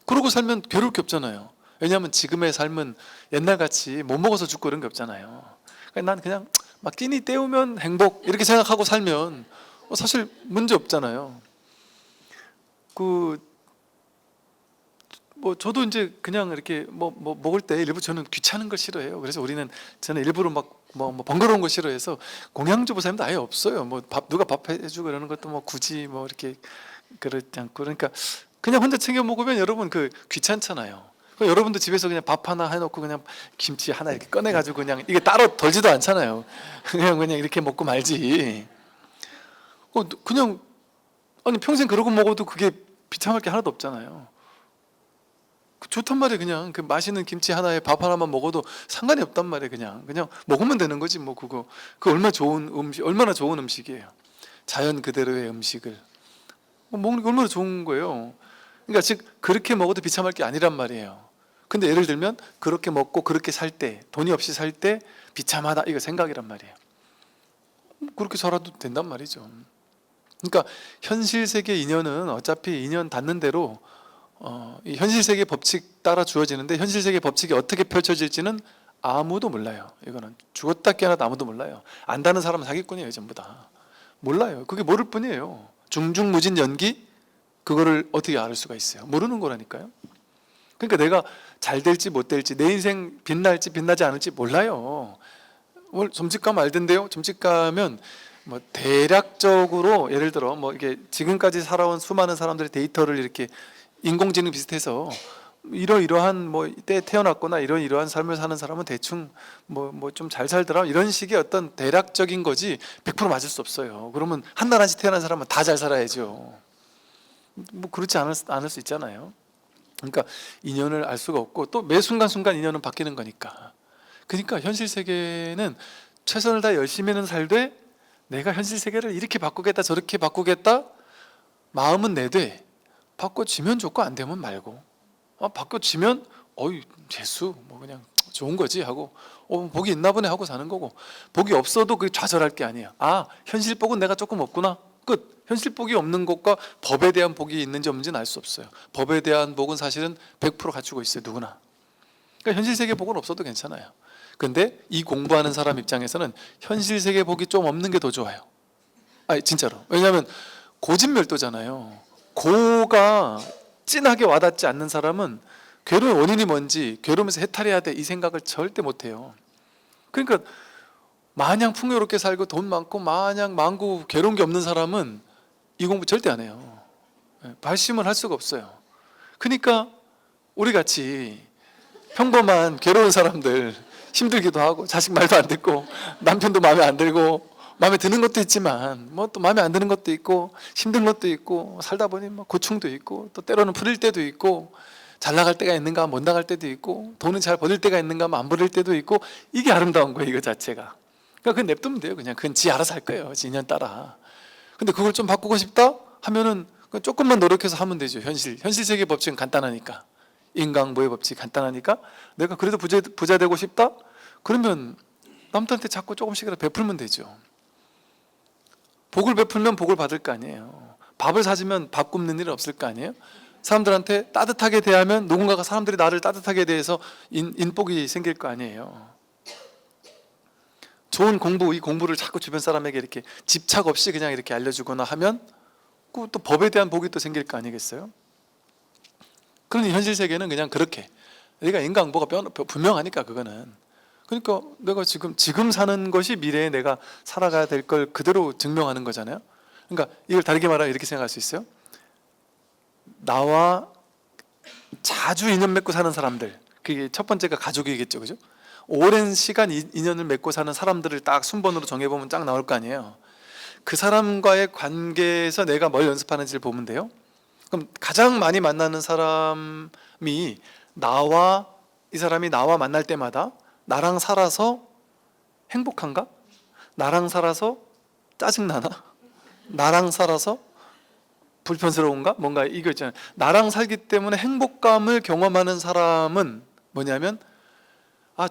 그러고 살면 괴로울 게 없잖아요. 왜냐하면 지금의 삶은 옛날같이 못 먹어서 죽고 이런 게 없잖아요. 그러니까 난 그냥 막 끼니 때우면 행복 이렇게 생각하고 살면 사실 문제 없잖아요. 저도 이제 그냥 이렇게 먹을 때 일부 저는 귀찮은 걸 싫어해요. 그래서 저는 일부러 번거로운 거 싫어해서 공양주부 사람도 아예 없어요. 누가 밥 해주고 이러는 것도 굳이 이렇게 그렇지 않고. 그러니까 그냥 혼자 챙겨 먹으면 여러분 귀찮잖아요. 여러분도 집에서 그냥 밥 하나 해놓고 그냥 김치 하나 이렇게 꺼내가지고 그냥 이게 따로 덜지도 않잖아요. 그냥 이렇게 먹고 말지. 그냥 평생 그러고 먹어도 그게 비참할 게 하나도 없잖아요. 좋단 말이에요. 그냥 맛있는 김치 하나에 밥 하나만 먹어도 상관이 없단 말이에요. 그냥 먹으면 되는 거지 그거 얼마나 좋은 음식이에요. 자연 그대로의 음식을 먹는 게 얼마나 좋은 거예요. 그러니까 즉 그렇게 먹어도 비참할 게 아니란 말이에요. 근데 예를 들면 그렇게 먹고 그렇게 살 때, 돈이 없이 살 때 비참하다, 이거 생각이란 말이에요. 그렇게 살아도 된단 말이죠. 그러니까 현실 세계 인연은 어차피 인연 닿는 대로 이 현실 세계 법칙 따라 주어지는데, 현실 세계 법칙이 어떻게 펼쳐질지는 아무도 몰라요. 이거는 죽었다 깨어나도 아무도 몰라요. 안다는 사람은 사기꾼이에요. 전부 다 몰라요. 그게 모를 뿐이에요. 중중무진 연기, 그거를 어떻게 알 수가 있어요? 모르는 거라니까요. 그러니까 내가 잘 될지 못 될지, 내 인생 빛날지 빛나지 않을지 몰라요. 점집 가면 알던데요. 점집 가면 대략적으로 예를 들어 이게 지금까지 살아온 수많은 사람들의 데이터를 이렇게 인공지능 비슷해서 이러한 때 태어났거나 이러한 삶을 사는 사람은 대충 좀 잘 살더라, 이런 식의 어떤 대략적인 거지 100% 맞을 수 없어요. 그러면 한 날 한씩 태어난 사람은 다 잘 살아야죠. 그렇지 않을 수 있잖아요. 그러니까 인연을 알 수가 없고, 또 매 순간순간 인연은 바뀌는 거니까. 그러니까 현실 세계는 최선을 다해 열심히는 살되, 내가 현실 세계를 이렇게 바꾸겠다 저렇게 바꾸겠다 마음은 내되, 바꿔지면 좋고 안 되면 말고, 바꿔지면 재수 그냥 좋은 거지 하고 복이 있나 보네 하고 사는 거고, 복이 없어도 그게 좌절할 게 아니야. 현실 복은 내가 조금 없구나, 끝. 현실 복이 없는 것과 법에 대한 복이 있는지 없는지는 알 수 없어요. 법에 대한 복은 사실은 100% 갖추고 있어요, 누구나. 그러니까 현실 세계 복은 없어도 괜찮아요. 근데 이 공부하는 사람 입장에서는 현실 세계 복이 좀 없는 게 더 좋아요. 진짜로. 왜냐하면 고진멸도잖아요. 고가 진하게 와닿지 않는 사람은 괴로움의 원인이 뭔지, 괴로움에서 해탈해야 돼, 이 생각을 절대 못해요. 그러니까 마냥 풍요롭게 살고 돈 많고 마냥 많고 괴로운 게 없는 사람은 이 공부 절대 안 해요. 발심을 할 수가 없어요. 그러니까 우리 같이 평범한 괴로운 사람들, 힘들기도 하고 자식 말도 안 듣고 남편도 마음에 안 들고 마음에 드는 것도 있지만 뭐 또 마음에 안 드는 것도 있고 힘든 것도 있고 살다 보니 뭐 고충도 있고 또 때로는 풀릴 때도 있고 잘 나갈 때가 있는가 못 나갈 때도 있고 돈은 잘 벌릴 때가 있는가 안 벌릴 때도 있고 이게 아름다운 거예요 이거 자체가. 그러니까 그건 냅두면 돼요. 그냥 그건 지 알아서 할 거예요. 지 인연 따라. 근데 그걸 좀 바꾸고 싶다 하면은 조금만 노력해서 하면 되죠. 현실 세계 법칙은 간단하니까. 인과응보의 법칙 간단하니까 내가 그래도 부자 되고 싶다? 그러면 남들한테 자꾸 조금씩이라도 베풀면 되죠. 복을 베풀면 복을 받을 거 아니에요. 밥을 사주면 밥 굶는 일은 없을 거 아니에요. 사람들한테 따뜻하게 대하면 누군가가 사람들이 나를 따뜻하게 대해서 인복이 생길 거 아니에요. 좋은 공부, 이 공부를 자꾸 주변 사람에게 이렇게 집착 없이 그냥 이렇게 알려주거나 하면 또 법에 대한 복이 또 생길 거 아니겠어요? 그러니 현실 세계는 그냥 그렇게 내가 인과응보가 분명하니까 그거는. 그러니까 내가 지금 사는 것이 미래에 내가 살아가야 될 걸 그대로 증명하는 거잖아요. 그러니까 이걸 다르게 말하면 이렇게 생각할 수 있어요. 나와 자주 인연 맺고 사는 사람들, 그게 첫 번째가 가족이겠죠, 그죠? 오랜 시간 인연을 맺고 사는 사람들을 딱 순번으로 정해보면 쫙 나올 거 아니에요. 그 사람과의 관계에서 내가 뭘 연습하는지를 보면 돼요. 그럼 가장 많이 만나는 사람이 이 사람이 나와 만날 때마다 나랑 살아서 행복한가? 나랑 살아서 짜증나나? 나랑 살아서 불편스러운가? 뭔가 이거 있잖아요. 나랑 살기 때문에 행복감을 경험하는 사람은 뭐냐면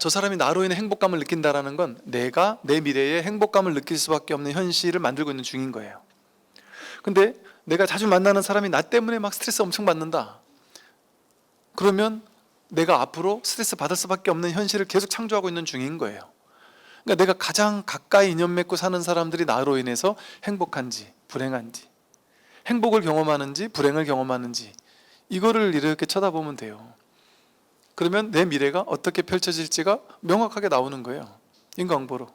저 사람이 나로 인해 행복감을 느낀다라는 건 내가 내 미래에 행복감을 느낄 수밖에 없는 현실을 만들고 있는 중인 거예요. 근데 내가 자주 만나는 사람이 나 때문에 막 스트레스 엄청 받는다. 그러면 내가 앞으로 스트레스 받을 수밖에 없는 현실을 계속 창조하고 있는 중인 거예요. 그러니까 내가 가장 가까이 인연 맺고 사는 사람들이 나로 인해서 행복한지 불행한지, 행복을 경험하는지 불행을 경험하는지, 이거를 이렇게 쳐다보면 돼요. 그러면 내 미래가 어떻게 펼쳐질지가 명확하게 나오는 거예요. 인과응보로.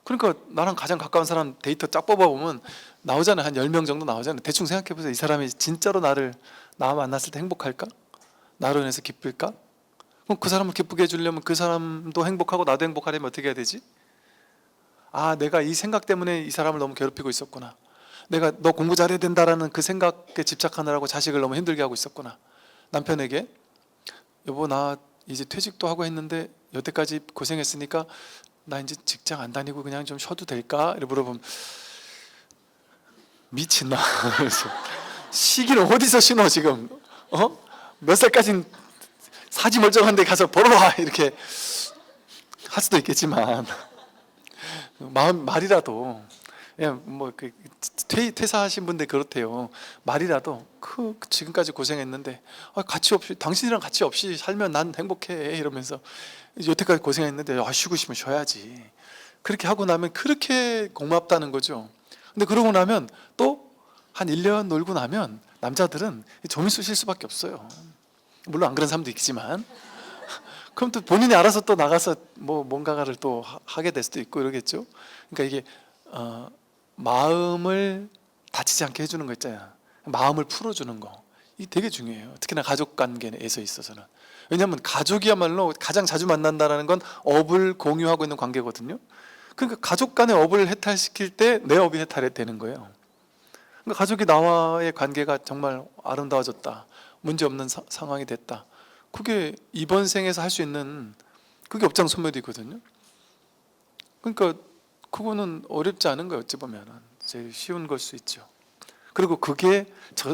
그러니까 나랑 가장 가까운 사람 데이터 쫙 뽑아보면 나오잖아요. 한 10명 정도 나오잖아요. 대충 생각해보세요. 이 사람이 진짜로 나 만났을 때 행복할까? 나로 인해서 기쁠까? 그럼 그 사람을 기쁘게 해주려면 그 사람도 행복하고 나도 행복하려면 어떻게 해야 되지? 내가 이 생각 때문에 이 사람을 너무 괴롭히고 있었구나. 내가 너 공부 잘해야 된다라는 그 생각에 집착하느라고 자식을 너무 힘들게 하고 있었구나. 남편에게 여보 나 이제 퇴직도 하고 했는데 여태까지 고생했으니까 나 이제 직장 안 다니고 그냥 좀 쉬어도 될까? 이렇게 물어보면 미친나. 쉬기는 어디서 쉬노 지금? 몇 살까진 사지 멀쩡한 데 가서 벌어와 이렇게 할 수도 있겠지만 말이라도 퇴사하신 분들 그렇대요. 말이라도 지금까지 고생했는데 같이 없이 당신이랑 같이 없이 살면 난 행복해 이러면서 여태까지 고생했는데 쉬고 싶으면 쉬어야지. 그렇게 하고 나면 그렇게 고맙다는 거죠. 근데 그러고 나면 또 한 1년 놀고 나면 남자들은 좀이 쑤실 수밖에 없어요. 물론 안 그런 사람도 있지만 그럼 또 본인이 알아서 또 나가서 뭔가를 또 하게 될 수도 있고 이러겠죠. 그러니까 이게 마음을 다치지 않게 해주는 거 있잖아요. 마음을 풀어주는 거, 이게 되게 중요해요. 특히나 가족 관계에서 있어서는. 왜냐하면 가족이야말로 가장 자주 만난다는 건 업을 공유하고 있는 관계거든요. 그러니까 가족 간의 업을 해탈시킬 때 내 업이 해탈되는 거예요. 그러니까 가족이 나와의 관계가 정말 아름다워졌다, 문제없는 상황이 됐다, 그게 이번 생에서 할 수 있는 그게 업장소멸이거든요. 그러니까 그거는 어렵지 않은 거예요. 어찌 보면 제일 쉬운 걸 수 있죠. 그리고 그게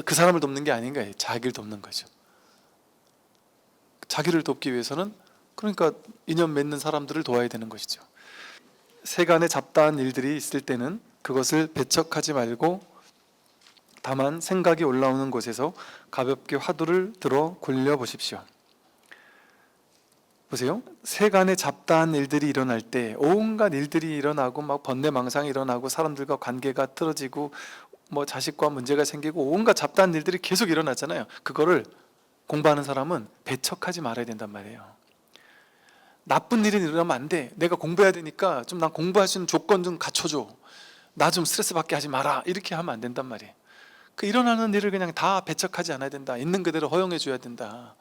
그 사람을 돕는 게 아닌 거예요. 자기를 돕는 거죠. 자기를 돕기 위해서는 그러니까 인연 맺는 사람들을 도와야 되는 것이죠. 세간에 잡다한 일들이 있을 때는 그것을 배척하지 말고 다만 생각이 올라오는 곳에서 가볍게 화두를 들어 굴려보십시오. 보세요. 세간에 잡다한 일들이 일어날 때 온갖 일들이 일어나고 막 번뇌망상이 일어나고 사람들과 관계가 틀어지고 자식과 문제가 생기고 온갖 잡다한 일들이 계속 일어나잖아요. 그거를 공부하는 사람은 배척하지 말아야 된단 말이에요. 나쁜 일이 일어나면 안 돼. 내가 공부해야 되니까 좀 난 공부할 수 있는 조건 좀 갖춰줘. 나 좀 스트레스 받게 하지 마라. 이렇게 하면 안 된단 말이에요. 그 일어나는 일을 그냥 다 배척하지 않아야 된다. 있는 그대로 허용해 줘야 된다.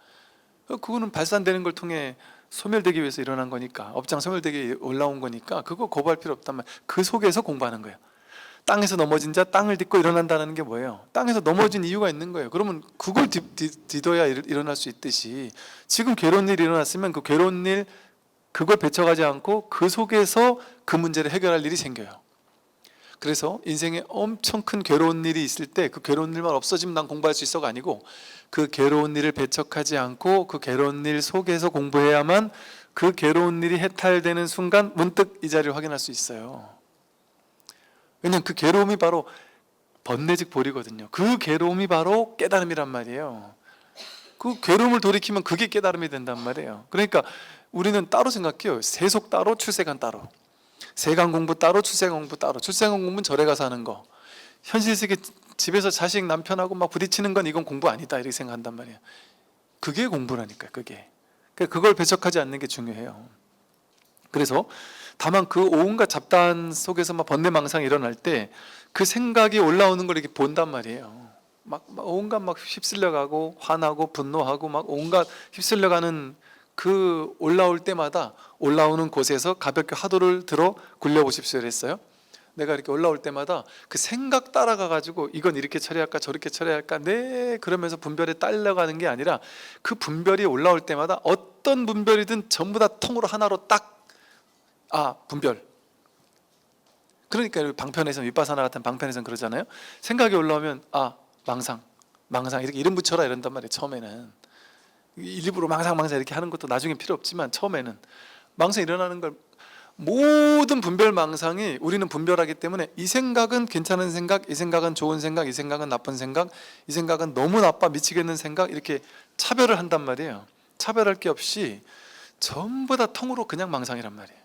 그거는 발산되는 걸 통해 소멸되기 위해서 일어난 거니까, 업장 소멸되기 위해 올라온 거니까 그거 거부할 필요 없단 말이에요. 그 속에서 공부하는 거예요. 땅에서 넘어진 자 땅을 딛고 일어난다는 게 뭐예요? 땅에서 넘어진 이유가 있는 거예요. 그러면 그걸 딛어야 일어날 수 있듯이, 지금 괴로운 일이 일어났으면 그 괴로운 일, 그걸 배척하지 않고 그 속에서 그 문제를 해결할 일이 생겨요. 그래서 인생에 엄청 큰 괴로운 일이 있을 때 그 괴로운 일만 없어지면 난 공부할 수 있어가 아니고, 그 괴로운 일을 배척하지 않고 그 괴로운 일 속에서 공부해야만 그 괴로운 일이 해탈되는 순간 문득 이 자리를 확인할 수 있어요. 왜냐하면 그 괴로움이 바로 번뇌즉 볼이거든요. 그 괴로움이 바로 깨달음이란 말이에요. 그 괴로움을 돌이키면 그게 깨달음이 된단 말이에요. 그러니까 우리는 따로 생각해요. 세속 따로, 출세관 따로. 세관 공부 따로, 출세관 공부 따로. 출세관 공부는 절에 가서 하는 거. 현실 세계 집에서 자식 남편하고 막 부딪히는 건 이건 공부 아니다 이렇게 생각한단 말이에요. 그게 공부라니까요. 그게. 그걸 배척하지 않는 게 중요해요. 그래서 다만 그 온갖 잡다한 속에서 막 번뇌망상이 일어날 때 그 생각이 올라오는 걸 이렇게 본단 말이에요. 막 온갖 막 휩쓸려가고 화나고 분노하고 막 온갖 휩쓸려가는 그 올라올 때마다 올라오는 곳에서 가볍게 화두를 들어 굴려보십시오 그랬어요. 내가 이렇게 올라올 때마다 그 생각 따라가 가지고 이건 이렇게 처리할까 저렇게 처리할까 네 그러면서 분별에 딸려가는 게 아니라, 그 분별이 올라올 때마다 어떤 분별이든 전부 다 통으로 하나로 딱 분별. 그러니까 방편에서 윗바사나 같은 방편에서는 그러잖아요. 생각이 올라오면 망상 이렇게 이름 붙여라 이런단 말이에요. 처음에는 일부러 망상 이렇게 하는 것도 나중에 필요 없지만, 처음에는 망상이 일어나는 걸, 모든 분별 망상이 우리는 분별하기 때문에 이 생각은 괜찮은 생각, 이 생각은 좋은 생각, 이 생각은 나쁜 생각, 이 생각은 너무 나빠 미치겠는 생각, 이렇게 차별을 한단 말이에요. 차별할 게 없이 전부 다 통으로 그냥 망상이란 말이에요.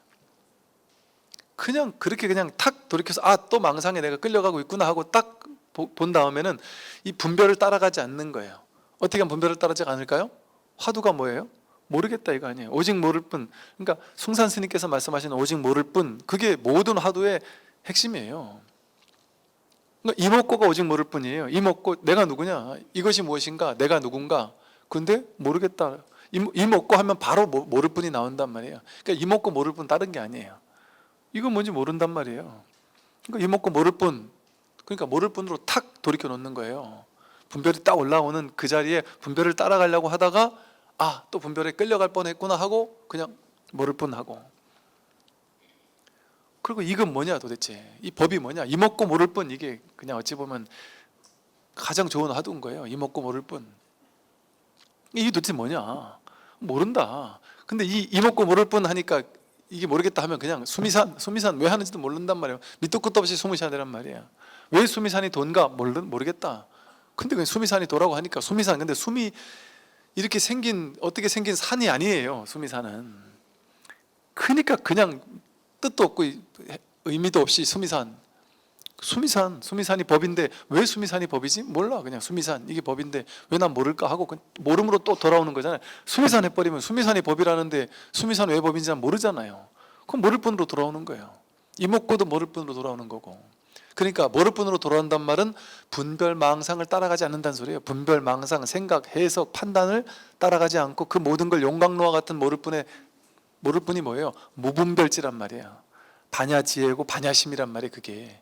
그냥 그렇게 그냥 탁 돌이켜서 또 망상에 내가 끌려가고 있구나 하고 딱 본 다음에는 이 분별을 따라가지 않는 거예요. 어떻게 하면 분별을 따라가지 않을까요? 화두가 뭐예요? 모르겠다 이거 아니에요. 오직 모를 뿐. 그러니까 숭산 스님께서 말씀하시는 오직 모를 뿐, 그게 모든 화두의 핵심이에요. 그러니까 이목고가 오직 모를 뿐이에요. 이목고, 내가 누구냐, 이것이 무엇인가, 내가 누군가. 근데 모르겠다. 이목고 하면 바로 모를 뿐이 나온단 말이에요. 그러니까 이목고 모를 뿐 다른 게 아니에요. 이건 뭔지 모른단 말이에요. 그러니까 이목고 모를 뿐, 그러니까 모를 뿐으로 탁 돌이켜 놓는 거예요. 분별이 딱 올라오는 그 자리에 분별을 따라가려고 하다가 또 분별에 끌려갈 뻔했구나 하고 그냥 모를 뿐 하고. 그리고 이건 뭐냐 도대체, 이 법이 뭐냐, 이먹고 모를 뿐, 이게 그냥 어찌 보면 가장 좋은 화두인 거예요. 이먹고 모를 뿐. 이게 도대체 뭐냐, 모른다. 근데 이 이먹고 모를 뿐 하니까 이게 모르겠다 하면 그냥 수미산 왜 하는지도 모른단 말이에요. 밑도 끝도 없이 숨을 쉬어야 되란 말이에요. 왜 수미산이 돈가 모르겠다. 근데 그냥 수미산이 도라고 하니까 수미산, 근데 숨이 이렇게 어떻게 생긴 산이 아니에요. 수미산은. 그러니까 그냥 뜻도 없고 의미도 없이 수미산이 법인데 왜 수미산이 법이지? 몰라. 그냥 수미산 이게 법인데 왜 난 모를까 하고 모름으로 또 돌아오는 거잖아요. 수미산 해버리면 수미산이 법이라는데 수미산 왜 법인지 난 모르잖아요. 그럼 모를 뿐으로 돌아오는 거예요. 이목고도 모를 뿐으로 돌아오는 거고. 그러니까 모를 뿐으로 돌아온단 말은 분별 망상을 따라가지 않는다는 소리예요. 분별 망상, 생각, 해석, 판단을 따라가지 않고 그 모든 걸 용광로와 같은 모를 뿐이 뭐예요? 무분별지란 말이에요. 반야지혜고 반야심이란 말이에요. 그게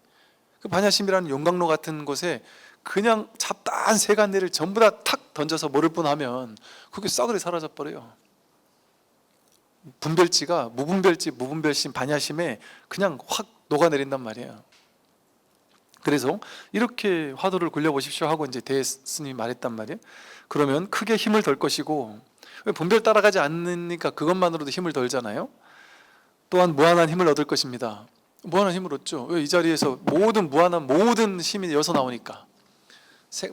그 반야심이라는 용광로 같은 곳에 그냥 잡다한 세간들을 전부 다 탁 던져서 모를 뿐 하면 그게 싸그리 사라져 버려요. 분별지가 무분별지, 무분별심, 반야심에 그냥 확 녹아내린단 말이에요. 그래서 이렇게 화두를 굴려보십시오 하고 이제 대스님이 말했단 말이에요. 그러면 크게 힘을 덜 것이고, 분별 따라가지 않으니까 그것만으로도 힘을 덜잖아요. 또한 무한한 힘을 얻을 것입니다. 무한한 힘을 얻죠. 왜? 이 자리에서 무한한 모든 힘이 여기서 나오니까.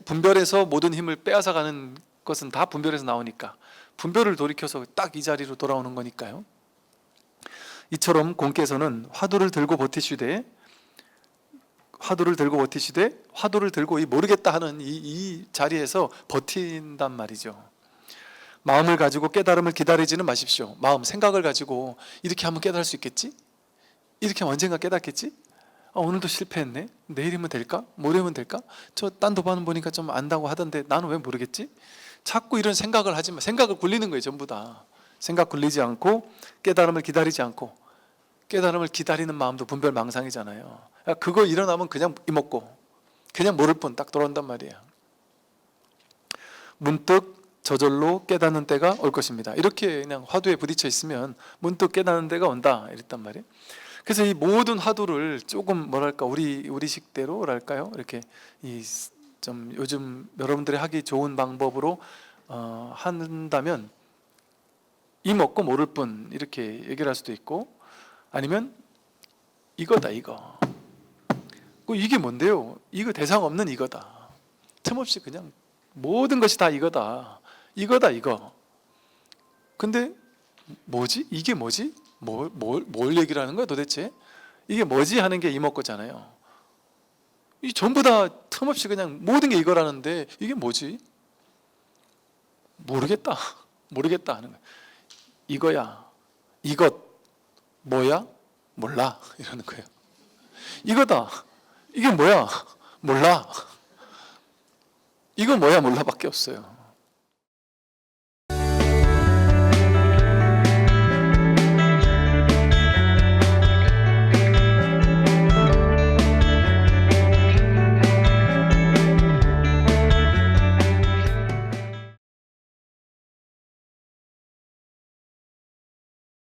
분별에서 모든 힘을 빼앗아가는 것은 다 분별에서 나오니까 분별을 돌이켜서 딱 이 자리로 돌아오는 거니까요. 이처럼 공께서는 화두를 들고 버티시되 화두를 들고 이 모르겠다 하는 이 자리에서 버틴단 말이죠. 마음을 가지고 깨달음을 기다리지는 마십시오. 생각을 가지고 이렇게 하면 깨달을 수 있겠지? 이렇게 하면 언젠가 깨닫겠지? 오늘도 실패했네. 내일이면 될까? 모레면 될까? 저 딴 도반 보니까 좀 안다고 하던데 나는 왜 모르겠지? 자꾸 이런 생각을 하지 마. 생각을 굴리는 거예요. 전부 다. 생각 굴리지 않고 깨달음을 기다리지 않고, 깨달음을 기다리는 마음도 분별망상이잖아요. 그거 일어나면 그냥 이먹고 그냥 모를 뿐 딱 돌아온단 말이에요. 문득 저절로 깨닫는 때가 올 것입니다. 이렇게 그냥 화두에 부딪혀 있으면 문득 깨닫는 때가 온다 이랬단 말이에요. 그래서 이 모든 화두를 조금 뭐랄까 우리식대로랄까요? 이렇게 이 좀 요즘 여러분들이 하기 좋은 방법으로 한다면 이 먹고 모를 뿐 이렇게 얘기를 할 수도 있고, 아니면 이거다 이거. 이게 뭔데요? 이거 대상 없는 이거다. 틈없이 그냥 모든 것이 다 이거다. 이거다 이거. 근데 뭐지? 이게 뭐지? 뭘 얘기를 하는 거야 도대체? 이게 뭐지? 하는 게 이먹고잖아요. 이 전부 다 틈없이 그냥 모든 게 이거라는데 이게 뭐지? 모르겠다. 모르겠다 하는 거야. 이거야. 이것. 뭐야? 몰라. 이러는 거예요. 이거다. 이게 뭐야? 몰라. 이거 뭐야? 몰라 밖에 없어요.